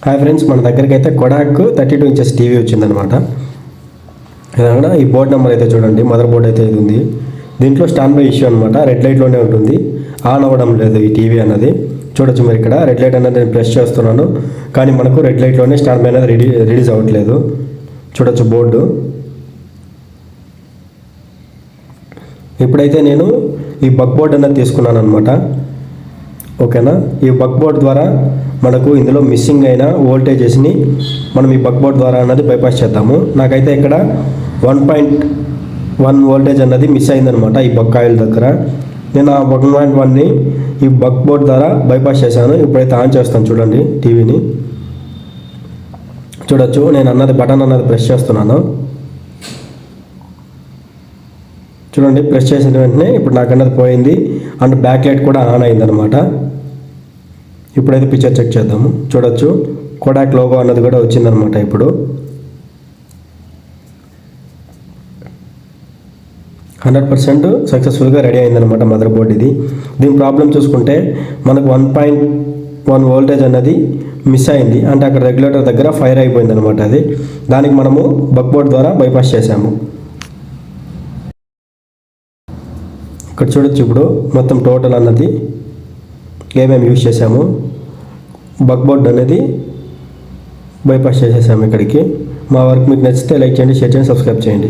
Hi friends, మన దగ్గరికి అయితే కొడాక్ 32 ఇంచెస్ టీవీ వచ్చిందనమాట. ఇదనగా ఈ బోర్డ్ నెంబర్ అయితే చూడండి, మదర్ బోర్డ్ అయితే ఇది ఉంది. దీంట్లో స్టాండ్ బై ఇష్యూ అనమాట, రెడ్ లైట్లోనే ఉంటుంది, ఆన్ అవ్వడం లేదు ఈ టీవీ అన్నది. చూడొచ్చు మీరు ఇక్కడ రెడ్ లైట్ అనేది నేను ప్రెస్ చేస్తున్నాను, కానీ మనకు రెడ్ లైట్లోనే స్టాండ్ బై అనేది రిలీజ్ అవ్వట్లేదు. చూడొచ్చు బోర్డు. ఇప్పుడైతే నేను ఈ బక్ బోర్డ్ అనేది తీసుకున్నాను అనమాట. ఓకేనా, ఈ బక్ బోర్డ్ ద్వారా మనకు ఇందులో మిస్సింగ్ అయిన వోల్టేజెస్ని మనం ఈ బక్ బోర్డ్ ద్వారా అన్నది బైపాస్ చేద్దాము. నాకైతే ఇక్కడ 1.1 వోల్టేజ్ అన్నది మిస్ అయిందనమాట ఈ బక్ కాయిల్ దగ్గర. నేను ఆ 1.1ని ఈ బక్ బోర్డ్ ద్వారా బైపాస్ చేశాను. ఇప్పుడైతే ఆన్ చేస్తాను చూడండి టీవీని. చూడొచ్చు నేను అన్నది బటన్ అన్నది ప్రెస్ చేస్తున్నాను. చూడండి, ప్రెస్ చేసిన వెంటనే ఇప్పుడు నాకు అన్నది పోయింది అండ్ బ్యాక్ లైట్ కూడా ఆన్ అయిందనమాట. ఇప్పుడైతే పిక్చర్ చెక్ చేద్దాము. చూడొచ్చు కొడాక్ లోగో అన్నది కూడా వచ్చిందనమాట. ఇప్పుడు 100% సక్సెస్ఫుల్గా రెడీ అయిందనమాట మదర్ బోర్డ్ ఇది. దీని ప్రాబ్లం చూసుకుంటే మనకు 1.1 వోల్టేజ్ అన్నది మిస్ అయింది, అంటే అక్కడ రెగ్యులేటర్ దగ్గర ఫైర్ అయిపోయింది అనమాట. అది దానికి మనము బక్ బోర్డ్ ద్వారా బైపాస్ చేసాము. ఇక్కడ చూడొచ్చు ఇప్పుడు మొత్తం టోటల్ అన్నది ఏమేమి యూజ్ చేసాము. బక్ బోర్డ్ అనేది బైపాస్ చేసేసాము ఇక్కడికి. మా వర్క్ మీకు నచ్చితే లైక్ చేయండి, షేర్ చేయండి, సబ్స్క్రైబ్ చేయండి.